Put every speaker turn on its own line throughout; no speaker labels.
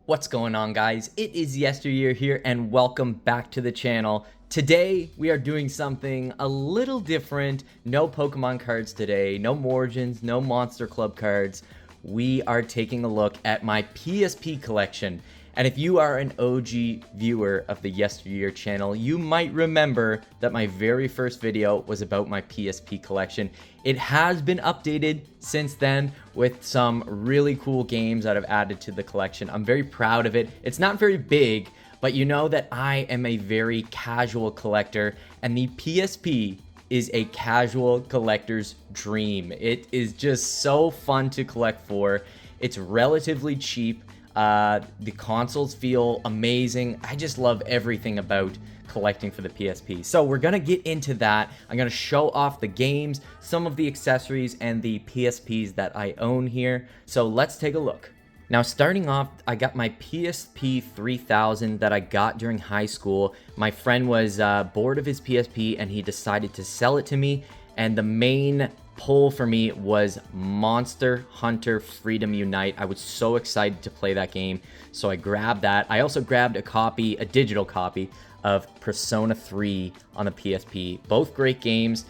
What's going on, guys? It is Yesteryear here and welcome back to the channel. Today we are doing something a little different. No Pokemon cards today, no Morgans, no Monster Club cards. We are taking a look at my PSP collection. And if you are an OG viewer of the Yesteryear channel, you might remember that my very first video was about my PSP collection. It has been updated since then with some really cool games that I've added to the collection. I'm very proud of it. It's not very big, but you know that I am a very casual collector, and the PSP is a casual collector's dream. It is just so fun to collect for. It's relatively cheap. The consoles feel amazing. I just love everything about collecting for the PSP. So we're gonna get into that. I'm gonna show off the games, some of the accessories, and the PSPs that I own here. So let's take a look. Now, starting off, I got my PSP 3000 that I got during high school. My friend was bored of his PSP and he decided to sell it to me. And the main pull for me was Monster Hunter Freedom Unite. I was so excited to play that game, so I grabbed that. I also grabbed a digital copy of Persona 3 on the PSP. Both great games.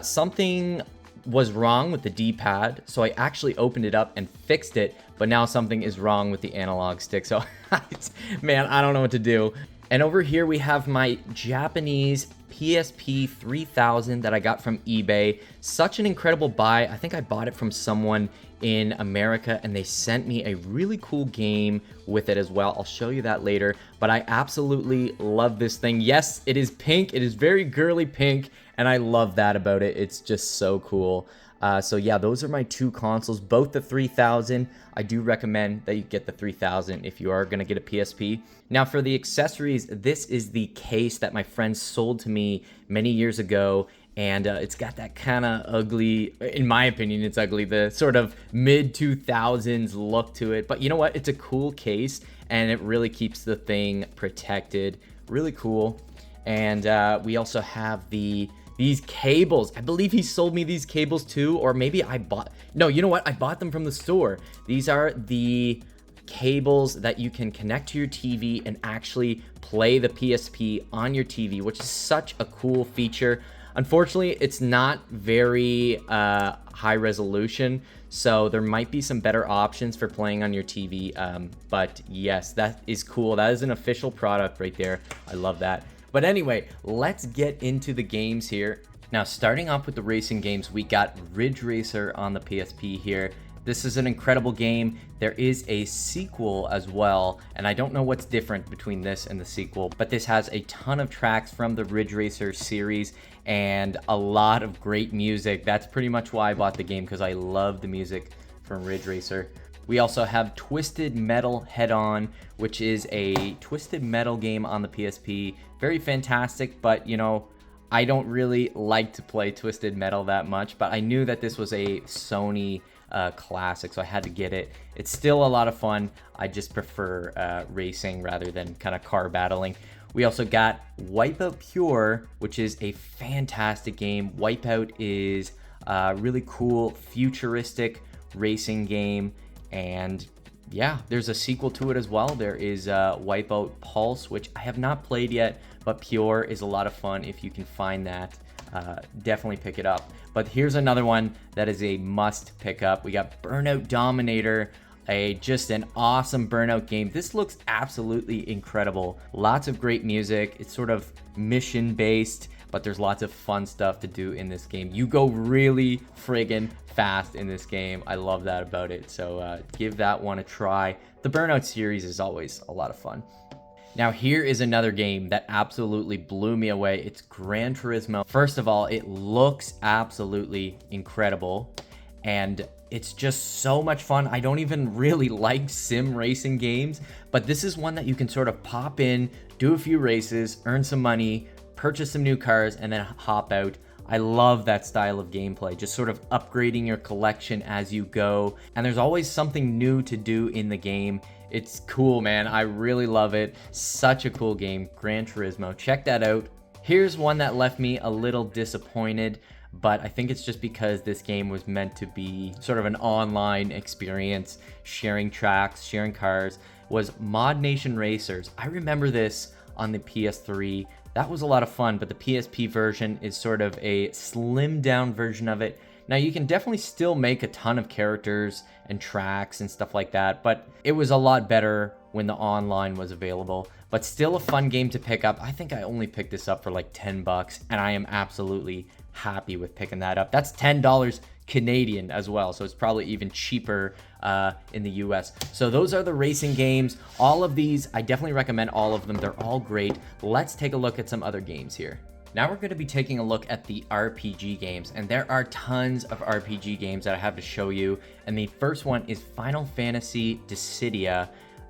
Something was wrong with the D-pad, so I actually opened it up and fixed it, but now something is wrong with the analog stick, so man, I don't know what to do. And over here we have my Japanese PSP 3000 that I got from eBay. Such an incredible buy. I think I bought it from someone in America and they sent me a really cool game with it as well. I'll show you that later, but I absolutely love this thing. Yes, it is pink. It is very girly pink, and I love that about it. It's just so cool. So yeah, those are my two consoles, both the 3000. I do recommend that you get the 3000 if you are going to get a PSP. Now for the accessories, this is the case that my friend sold to me many years ago. And it's got that kind of ugly, in my opinion, it's ugly, the sort of mid-2000s look to it. But you know what? It's a cool case and it really keeps the thing protected. Really cool. And we also have these cables. I believe he sold me these cables too, or maybe no, you know what? I bought them from the store. These are the cables that you can connect to your TV and actually play the PSP on your TV, which is such a cool feature. Unfortunately, it's not very high resolution, so there might be some better options for playing on your TV, but yes, that is cool. That is an official product right there. I love that. But anyway, let's get into the games here. Now, starting off with the racing games, we got Ridge Racer on the PSP here. This is an incredible game. There is a sequel as well, and I don't know what's different between this and the sequel, but this has a ton of tracks from the Ridge Racer series and a lot of great music. That's pretty much why I bought the game, because I love the music from Ridge Racer. We also have Twisted Metal Head-On, which is a Twisted Metal game on the PSP. Very fantastic, but you know, I don't really like to play Twisted Metal that much, but I knew that this was a Sony classic, so I had to get it. It's still a lot of fun. I just prefer racing rather than kind of car battling. We also got Wipeout Pure, which is a fantastic game. Wipeout is a really cool, futuristic racing game. And yeah, there's a sequel to it as well. There is Wipeout Pulse, which I have not played yet, but Pure is a lot of fun if you can find that. Definitely pick it up. But here's another one that is a must pick up. We got Burnout Dominator, just an awesome Burnout game. This looks absolutely incredible. Lots of great music. It's sort of mission based, but there's lots of fun stuff to do in this game. You go really friggin' fast in this game. I love that about it. So give that one a try. The Burnout series is always a lot of fun. Now here is another game that absolutely blew me away. It's Gran Turismo. First of all, it looks absolutely incredible and it's just so much fun. I don't even really like sim racing games, but this is one that you can sort of pop in, do a few races, earn some money, purchase some new cars, and then hop out. I love that style of gameplay, just sort of upgrading your collection as you go. And there's always something new to do in the game. It's cool, man. I really love it. Such a cool game, Gran Turismo. Check that out. Here's one that left me a little disappointed. but I think it's just because this game was meant to be sort of an online experience, sharing tracks, sharing cars, was Mod Nation Racers. I remember this on the PS3. That was a lot of fun, but the PSP version is sort of a slimmed down version of it. Now, you can definitely still make a ton of characters and tracks and stuff like that, but it was a lot better when the online was available. But still a fun game to pick up. I think I only picked this up for like 10 bucks, and I am absolutely happy with picking that up. That's $10 Canadian as well, so it's probably even cheaper in the US. So those are the racing games. All of these, I definitely recommend all of them. They're all great. Let's take a look at some other games here. Now we're going to be taking a look at the RPG games, and there are tons of RPG games that I have to show you. And the first one is Final Fantasy Dissidia.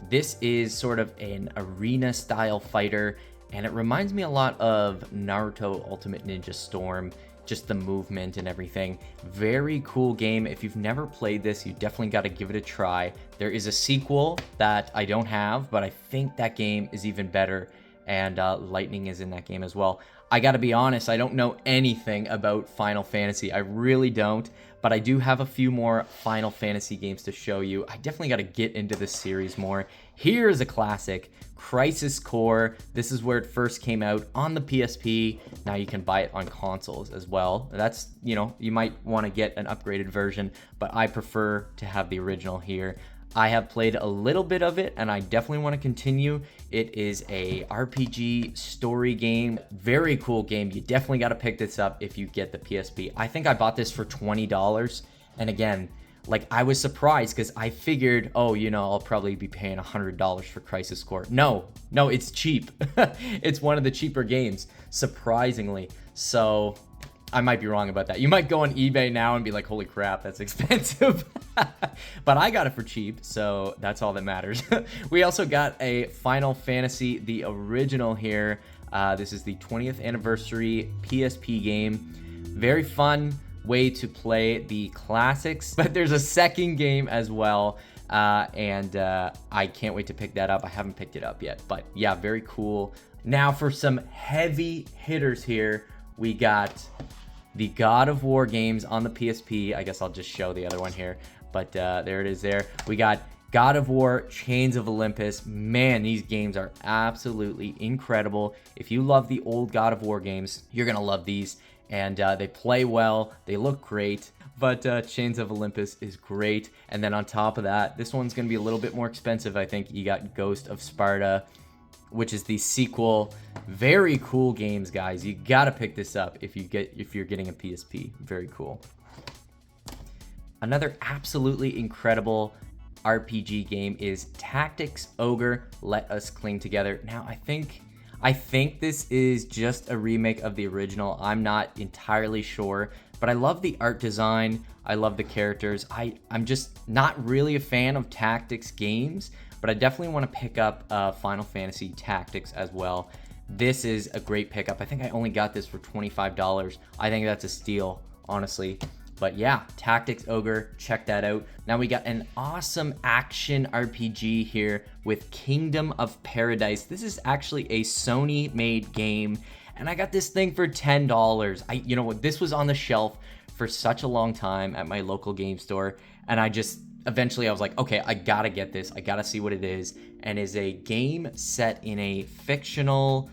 This is sort of an arena style fighter, and it reminds me a lot of Naruto Ultimate Ninja Storm, just the movement and everything. Very cool game. If you've never played this, you definitely got to give it a try. There is a sequel that I don't have, but I think that game is even better, and Lightning is in that game as well. I gotta be honest, I don't know anything about Final Fantasy. I really don't, but I do have a few more Final Fantasy games to show you. I definitely gotta get into this series more. Here's a classic, Crisis Core. This is where it first came out on the PSP. Now you can buy it on consoles as well. That's, you know, you might want to get an upgraded version, but I prefer to have the original here. I have played a little bit of it, and I definitely want to continue. It is a RPG story game. Very cool game. You definitely got to pick this up if you get the PSP. I think I bought this for $20. And again, like, I was surprised because I figured, oh, you know, I'll probably be paying $100 for Crisis Core. No, it's cheap. It's one of the cheaper games, surprisingly. So I might be wrong about that. You might go on eBay now and be like, holy crap, that's expensive. But I got it for cheap, so that's all that matters. We also got a Final Fantasy, the original here. This is the 20th anniversary PSP game. Very fun way to play the classics, but there's a second game as well. And I can't wait to pick that up. I haven't picked it up yet, but yeah, very cool. Now for some heavy hitters here, we got the God of War games on the PSP. I guess I'll just show the other one here, but there it is there. We got God of War, Chains of Olympus. Man, these games are absolutely incredible. If you love the old God of War games, you're gonna love these. And they play well, they look great, but Chains of Olympus is great. And then on top of that, this one's gonna be a little bit more expensive, I think. You got Ghost of Sparta, which is the sequel. Very cool games, guys. You gotta pick this up if you're getting a PSP. Very cool. Another absolutely incredible RPG game is Tactics Ogre, Let Us Cling Together. Now, I think this is just a remake of the original. I'm not entirely sure, but I love the art design. I love the characters. I'm just not really a fan of tactics games, but I definitely want to pick up Final Fantasy Tactics as well. This is a great pickup. I think I only got this for $25. I think that's a steal, honestly. But yeah, Tactics Ogre, check that out. Now we got an awesome action RPG here with Kingdom of Paradise. This is actually a Sony-made game, and I got this thing for $10. You know what? This was on the shelf for such a long time at my local game store, and eventually I was like, okay, I gotta get this. I gotta see what it is. And is a game set in a fictional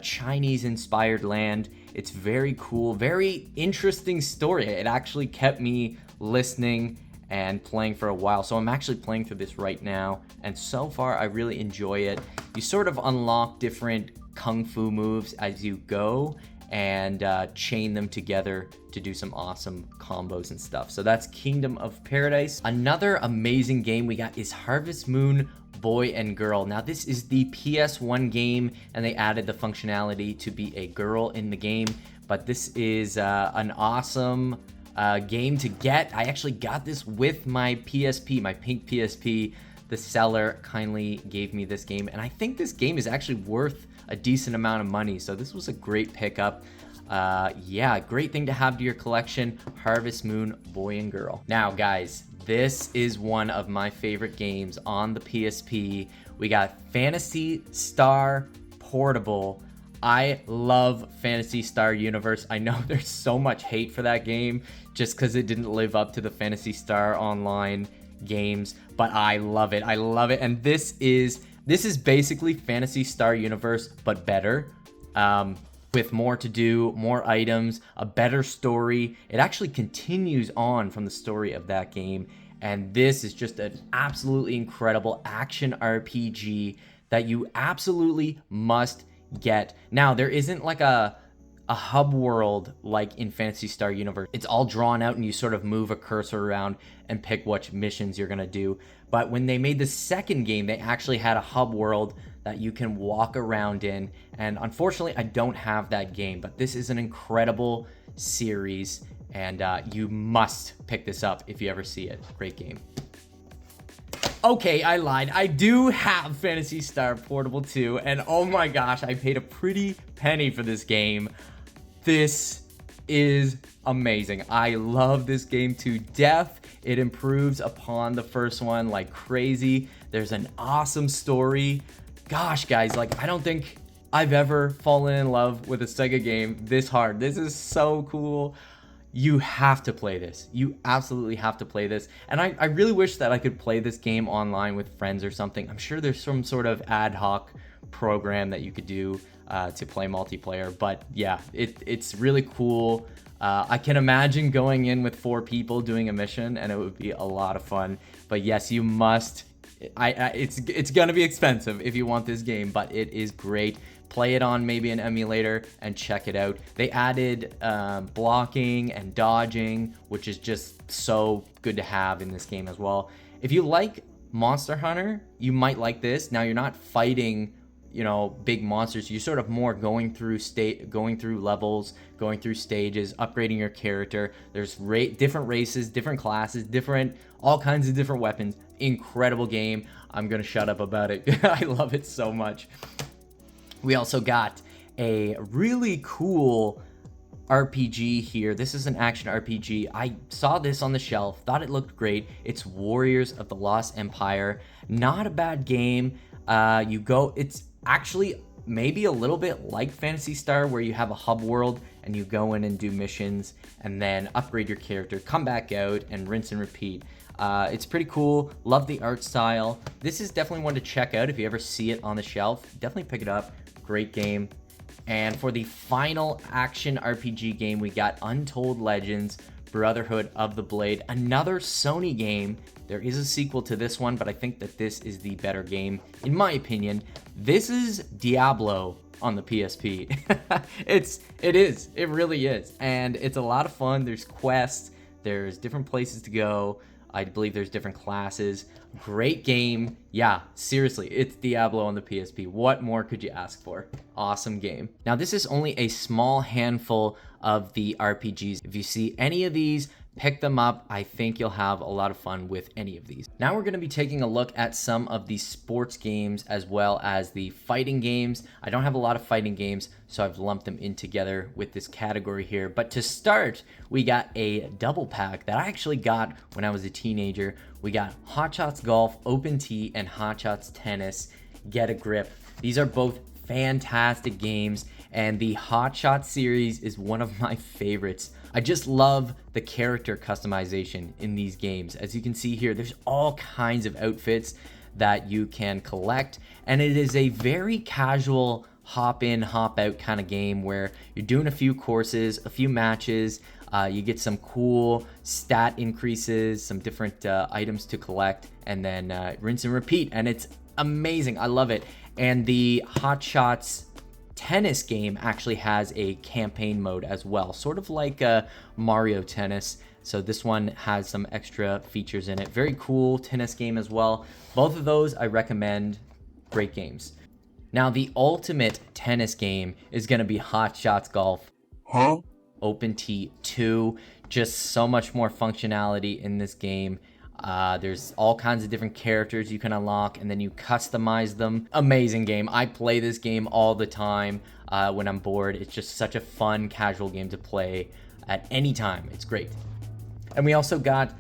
Chinese-inspired land. It's very cool, very interesting story. It actually kept me listening and playing for a while. So I'm actually playing through this right now, and so far I really enjoy it. You sort of unlock different kung fu moves as you go and chain them together to do some awesome combos and stuff. So that's Kingdom of Paradise. Another amazing game we got is Harvest Moon Boy and Girl. Now this is the PS1 game, and they added the functionality to be a girl in the game, but this is an awesome game to get. I actually got this with my PSP, my pink PSP. The seller kindly gave me this game, and I think this game is actually worth a decent amount of money, so this was a great pickup. Yeah, great thing to have to your collection, Harvest Moon Boy and Girl. Now guys, this is one of my favorite games on the PSP. We got Phantasy Star Portable. I love Phantasy Star Universe. I know there's so much hate for that game just because it didn't live up to the Phantasy Star Online games, but I love it. I love it. And this is basically Phantasy Star Universe, but better. With more to do, more items, a better story. It actually continues on from the story of that game. And this is just an absolutely incredible action RPG that you absolutely must get. Now, there isn't like a hub world like in Phantasy Star Universe. It's all drawn out and you sort of move a cursor around and pick which missions you're gonna do. But when they made the second game, they actually had a hub world that you can walk around in. And unfortunately, I don't have that game, but this is an incredible series and you must pick this up if you ever see it. Great game. Okay, I lied. I do have Phantasy Star Portable 2, and oh my gosh, I paid a pretty penny for this game. This is amazing. I love this game to death. It improves upon the first one like crazy. There's an awesome story. Gosh, guys, like I don't think I've ever fallen in love with a Sega game this hard. This is so cool. You have to play this. You absolutely have to play this. And I really wish that I could play this game online with friends or something. I'm sure there's some sort of ad hoc program that you could do to play multiplayer. But yeah, it's really cool. I can imagine going in with 4 people doing a mission and it would be a lot of fun. But yes, you must. It's gonna be expensive if you want this game, but it is great. Play it on maybe an emulator and check it out. They added blocking and dodging, which is just so good to have in this game as well. If you like Monster Hunter, you might like this. Now you're not fighting, you know, big monsters. You're sort of more going through levels, going through stages, upgrading your character. There's different races, different classes, all kinds of different weapons. Incredible game. I'm gonna shut up about it. I love it so much. We also got a really cool RPG here. This is an action RPG. I saw this on the shelf, thought it looked great. It's Warriors of the Lost Empire. Not a bad game. It's actually maybe a little bit like Phantasy Star, where you have a hub world and you go in and do missions and then upgrade your character, come back out and rinse and repeat. It's pretty cool. Love the art style. This is definitely one to check out if you ever see it on the shelf. Definitely pick it up. Great game. And for the final action RPG game, we got Untold Legends Brotherhood of the Blade, another Sony game. There is a sequel to this one, but I think that this is the better game in my opinion. This is Diablo on the PSP. It really is, and it's a lot of fun. There's quests, there's different places to go. I believe there's different classes. Great game. Yeah, seriously, it's Diablo on the PSP. What more could you ask for? Awesome game. Now, this is only a small handful of the RPGs. If you see any of these, pick them up. I think you'll have a lot of fun with any of these. Now we're going to be taking a look at some of the sports games as well as the fighting games. I don't have a lot of fighting games, so I've lumped them in together with this category here. But to start, we got a double pack that I actually got when I was a teenager. We got Hot Shots Golf, Open Tee, and Hot Shots Tennis, Get a Grip. These are both fantastic games, and the Hot Shots series is one of my favorites. I just love the character customization in these games. As you can see here, there's all kinds of outfits that you can collect, and it is a very casual hop in, hop out kind of game where you're doing a few courses, a few matches, you get some cool stat increases, some different items to collect, and then rinse and repeat, and it's amazing. I love it. And the Hot Shots Tennis game actually has a campaign mode as well, sort of like Mario Tennis. So this one has some extra features in it. Very cool tennis game as well. Both of those I recommend. Great games. Now the ultimate tennis game is going to be Hot Shots Golf. Open Tee 2. Just so much more functionality in this game. There's all kinds of different characters you can unlock, and then you customize them. Amazing game. I play this game all the time when I'm bored. It's just such a fun, casual game to play at any time. It's great. And we also got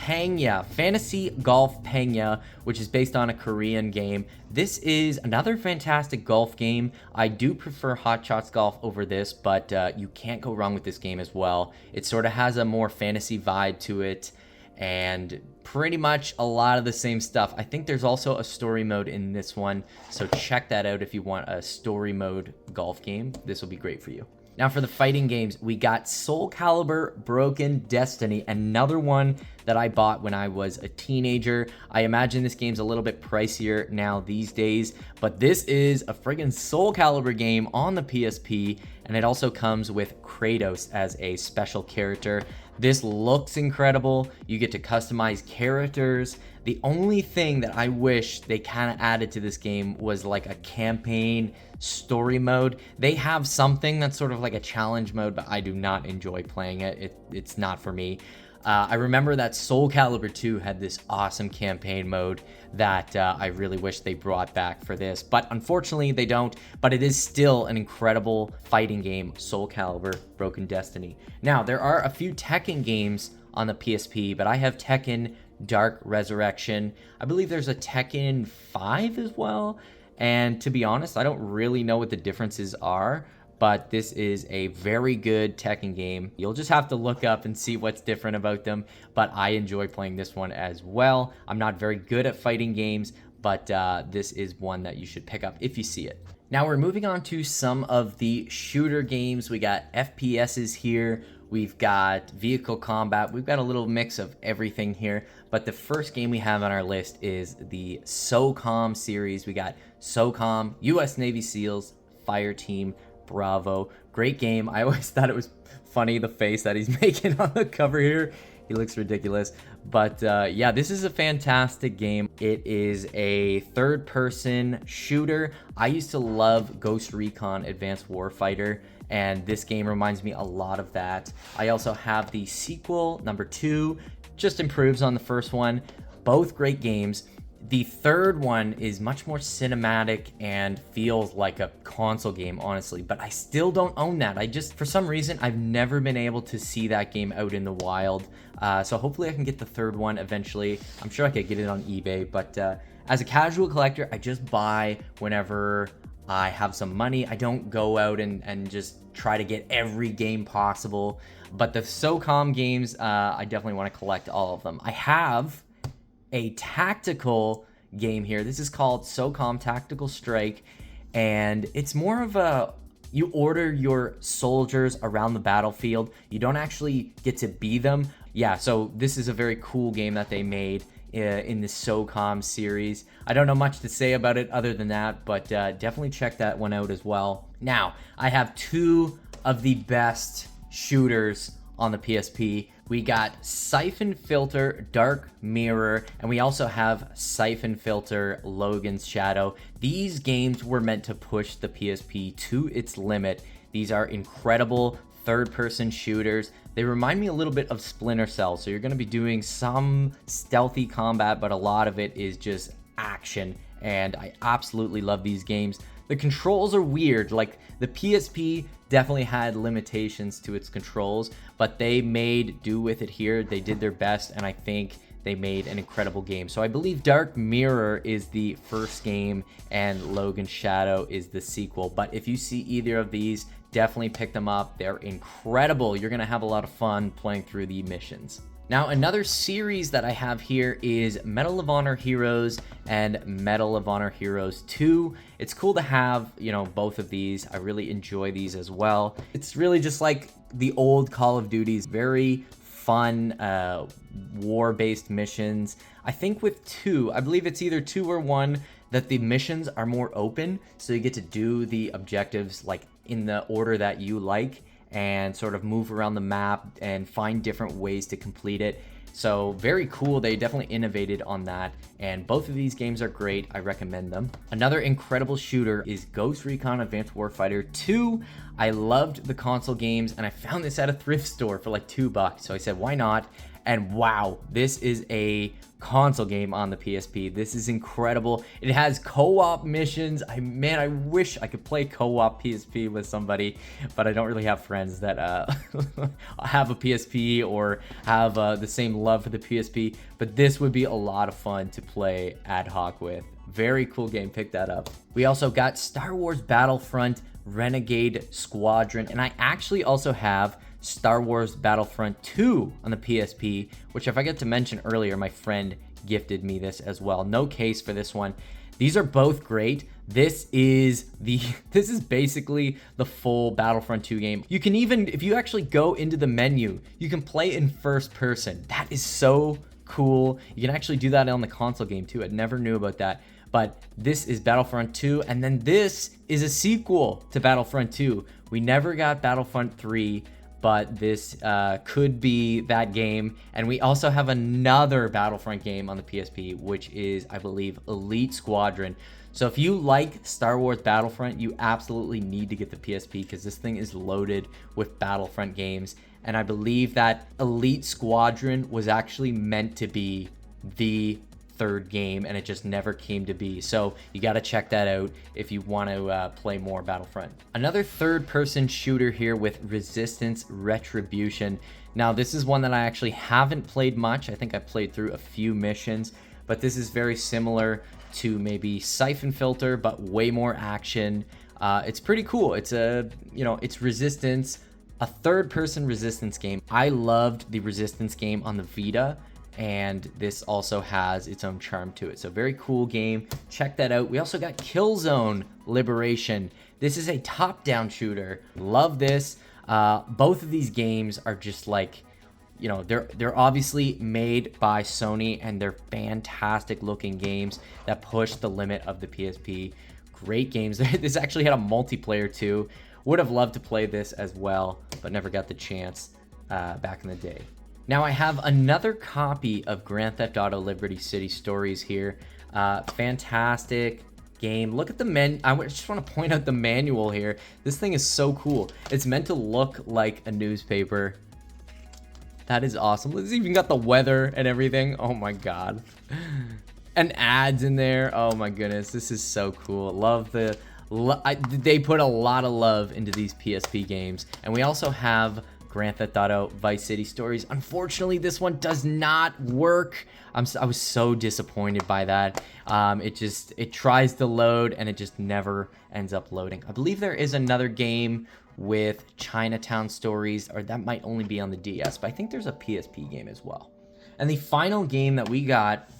Pangya, Fantasy Golf Pangya, which is based on a Korean game. This is another fantastic golf game. I do prefer Hot Shots Golf over this, but you can't go wrong with this game as well. It sort of has a more fantasy vibe to it, and pretty much a lot of the same stuff. I think there's also a story mode in this one, so check that out if you want a story mode golf game. This will be great for you. Now for the fighting games, we got Soul Calibur Broken Destiny, another one that I bought when I was a teenager. I imagine this game's a little bit pricier now these days, but this is a friggin' Soul Calibur game on the PSP, and it also comes with Kratos as a special character. This looks incredible. You get to customize characters. The only thing that I wish they kind of added to this game was like a campaign story mode. They have something that's sort of like a challenge mode, but I do not enjoy playing it. It's not for me. I remember that Soul Calibur 2 had this awesome campaign mode that I really wish they brought back for this, but unfortunately they don't. But it is still an incredible fighting game, Soul Calibur Broken Destiny. Now, there are a few Tekken games on the PSP, but I have Tekken Dark Resurrection. I believe there's a Tekken 5 as well, and to be honest, I don't really know what the differences are, but this is a very good Tekken game. You'll just have to look up and see what's different about them, but I enjoy playing this one as well. I'm not very good at fighting games, but this is one that you should pick up if you see it. Now we're moving on to some of the shooter games. We got FPSs here. We've got vehicle combat. We've got a little mix of everything here. But the first game we have on our list is the SOCOM series. We got SOCOM, US Navy SEALs, Fireteam, Bravo. Great game. I always thought it was funny, the face that he's making on the cover here. He looks ridiculous. But yeah, this is a fantastic game. It is a third-person shooter. I used to love Ghost Recon Advanced Warfighter, and this game reminds me a lot of that. I also have the sequel, number 2, just improves on the first one. Both great games. The third one is much more cinematic and feels like a console game, honestly, but I still don't own that. For some reason, I've never been able to see that game out in the wild. So hopefully I can get the third one eventually. I'm sure I could get it on eBay, but as a casual collector, I just buy whenever I have some money. I don't go out and just try to get every game possible. But the SOCOM games, I definitely want to collect all of them. I have a tactical game here. This is called SOCOM Tactical Strike, and it's more of a, you order your soldiers around the battlefield. You don't actually get to be them. Yeah, so this is a very cool game that they made in the SOCOM series. I don't know much to say about it other than that, but definitely check that one out as well. Now, I have two of the best shooters on the PSP. We got Siphon Filter Dark Mirror, and we also have Siphon Filter Logan's Shadow. These games were meant to push the PSP to its limit. These are incredible third-person shooters. They remind me a little bit of Splinter Cell, so you're going to be doing some stealthy combat, but a lot of it is just action, and I absolutely love these games. The controls are weird. Like, the PSP definitely had limitations to its controls, but they made do with it here. They did their best, and I think they made an incredible game. So I believe Dark Mirror is the first game and Logan's Shadow is the sequel. But if you see either of these, definitely pick them up. They're incredible. You're gonna have a lot of fun playing through the missions. Now, another series that I have here is Medal of Honor Heroes and Medal of Honor Heroes 2. It's cool to have, you know, both of these. I really enjoy these as well. It's really just like the old Call of Duties, very fun war-based missions. I think with 2, I believe it's either 2 or 1, that the missions are more open, so you get to do the objectives like in the order that you like, and sort of move around the map and find different ways to complete it. So very cool. They definitely innovated on that, and both of these games are great. I recommend them. Another incredible shooter is Ghost Recon Advanced Warfighter 2. I loved the console games, and I found this at a thrift store for like $2, so I said, why not? And wow, this is a console game on the PSP. This is incredible. It has co-op missions. Man, I wish I could play co-op PSP with somebody, but I don't really have friends that have a PSP or have the same love for the PSP. But this would be a lot of fun to play ad hoc with. Very cool game. Pick that up. We also got Star Wars Battlefront Renegade Squadron, and I actually also have Star Wars Battlefront 2 on the PSP, which I forgot to mention earlier, my friend gifted me this as well. No case for this one. These are both great. This is basically the full Battlefront 2 game. You can even, if you actually go into the menu, you can play in first person. That is so cool. You can actually do that on the console game too. I never knew about that. But this is Battlefront 2, and then this is a sequel to Battlefront 2. We never got Battlefront 3, but this could be that game. And we also have another Battlefront game on the PSP, which is, I believe, Elite Squadron. So if you like Star Wars Battlefront, you absolutely need to get the PSP because this thing is loaded with Battlefront games. And I believe that Elite Squadron was actually meant to be the third game, and it just never came to be. So you got to check that out if you want to play more Battlefront. Another third-person shooter here with Resistance Retribution. Now this is one that I actually haven't played much. I think I played through a few missions, but this is very similar to maybe Siphon Filter, but way more action. It's pretty cool. It's it's Resistance, a third-person Resistance game. I loved the Resistance game on the Vita, and this also has its own charm to it. So very cool game. Check that out. We also got Killzone Liberation. This is a top-down shooter. Love this. Both of these games are just like, they're obviously made by Sony, and they're fantastic looking games that push the limit of the PSP. Great games. This actually had a multiplayer too. Would have loved to play this as well, but never got the chance back in the day. Now I have another copy of Grand Theft Auto Liberty City Stories here. Fantastic game. Look at the I just want to point out the manual here. This thing is so cool. It's meant to look like a newspaper. That is awesome. It's even got the weather and everything. Oh my god. And ads in there. Oh my goodness. This is so cool. Love they put a lot of love into these PSP games. And we also have Grand Theft Auto Vice City Stories. Unfortunately, this one does not work. I was so disappointed by that. It tries to load and it just never ends up loading. I believe there is another game with Chinatown Stories, or that might only be on the DS, but I think there's a PSP game as well. And the final game that we got,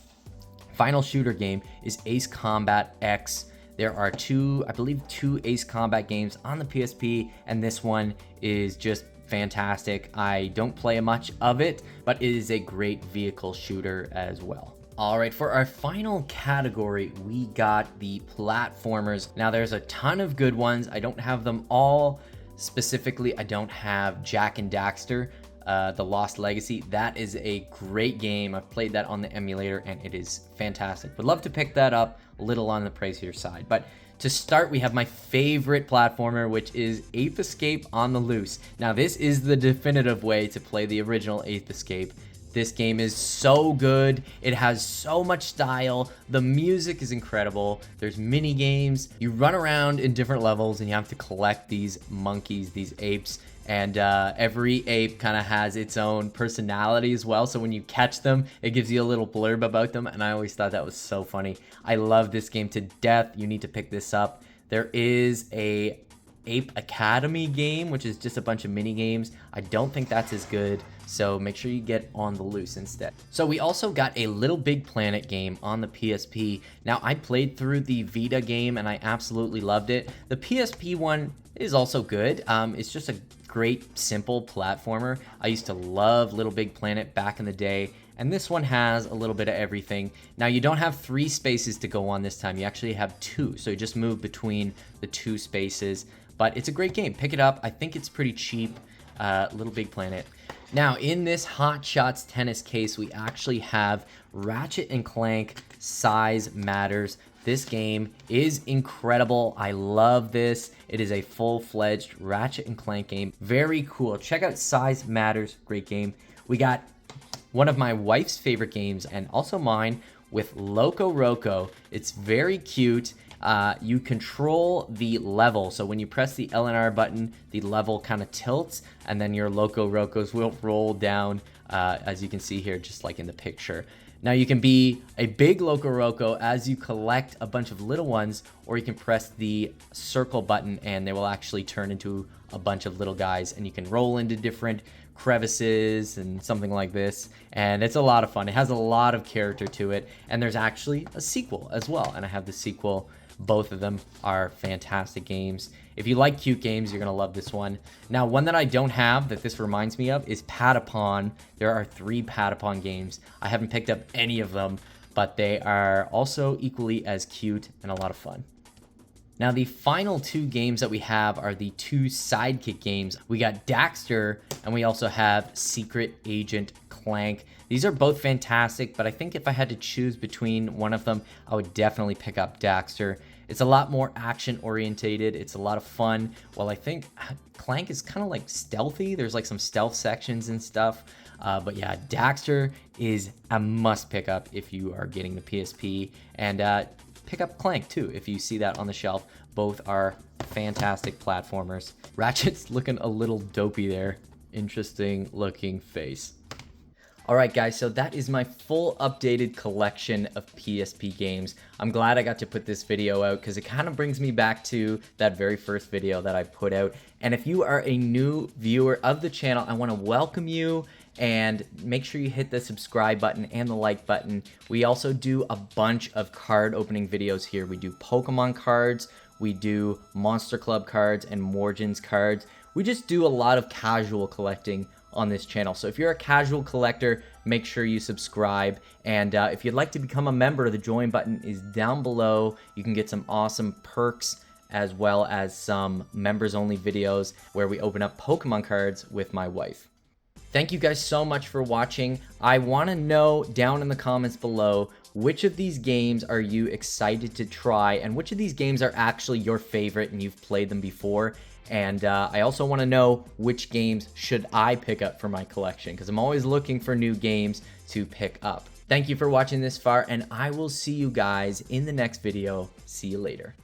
final shooter game, is Ace Combat X. There are I believe two Ace Combat games on the PSP, and this one is just fantastic. I don't play much of it, but it is a great vehicle shooter as well. All right, for our final category, we got the platformers. Now there's a ton of good ones. I don't have them all specifically. I don't have Jak and Daxter, The Lost Legacy. That is a great game. I've played that on the emulator and it is fantastic. Would love to pick that up, a little on the pricier side. But to start, we have my favorite platformer, which is 8th Escape on the Loose. Now this is the definitive way to play the original 8th Escape. This game is so good. It has so much style. The music is incredible. There's mini games. You run around in different levels and you have to collect these monkeys, these apes. And every ape kind of has its own personality as well. So when you catch them, it gives you a little blurb about them. And I always thought that was so funny. I love this game to death. You need to pick this up. There is a Ape Academy game, which is just a bunch of mini games. I don't think that's as good, so make sure you get On the Loose instead. So we also got a Little Big Planet game on the PSP. Now I played through the Vita game and I absolutely loved it. The PSP one is also good. It's just a great simple platformer. I used to love Little Big Planet back in the day, and this one has a little bit of everything. Now you don't have 3 spaces to go on this time. You actually have 2, so you just move between the 2 spaces. But it's a great game. Pick it up. I think it's pretty cheap. Little Big Planet. Now, in this Hot Shots tennis case, we actually have Ratchet and Clank Size Matters. This game is incredible. I love this. It is a full-fledged Ratchet and Clank game. Very cool. Check out Size Matters. Great game. We got one of my wife's favorite games and also mine with Loco Roco. It's very cute. You control the level, so when you press the L and R button, the level kind of tilts, and then your Loco Rocos will roll down, as you can see here, just like in the picture. Now you can be a big Loco Roco as you collect a bunch of little ones, or you can press the circle button and they will actually turn into a bunch of little guys, and you can roll into different crevices and something like this, and it's a lot of fun. It has a lot of character to it, and there's actually a sequel as well, and I have the sequel. Both of them are fantastic games. If you like cute games, you're gonna love this one. Now, one that I don't have that this reminds me of is Patapon. There are 3 Patapon games. I haven't picked up any of them, but they are also equally as cute and a lot of fun. Now, the final 2 games that we have are the 2 sidekick games. We got Daxter, and we also have Secret Agent Clank. These are both fantastic, but I think if I had to choose between one of them, I would definitely pick up Daxter. It's a lot more action orientated. It's a lot of fun. Well, I think Clank is kind of like stealthy. There's like some stealth sections and stuff. But yeah, Daxter is a must pick up if you are getting the PSP, and pick up Clank too if you see that on the shelf. Both are fantastic platformers. Ratchet's looking a little dopey there. Interesting looking face. Alright guys, so that is my full updated collection of PSP games. I'm glad I got to put this video out because it kind of brings me back to that very first video that I put out. And if you are a new viewer of the channel, I want to welcome you, and make sure you hit the subscribe button and the like button. We also do a bunch of card opening videos here. We do Pokemon cards, we do Monster Club cards and Morgans cards. We just do a lot of casual collecting on this channel. So if you're a casual collector, make sure you subscribe. And if you'd like to become a member, the join button is down below. You can get some awesome perks as well as some members only videos where we open up Pokemon cards with my wife. Thank you guys so much for watching. I want to know down in the comments below, which of these games are you excited to try, and which of these games are actually your favorite and you've played them before. And I also want to know which games should I pick up for my collection, because I'm always looking for new games to pick up. Thank you for watching this far, and I will see you guys in the next video. See you later.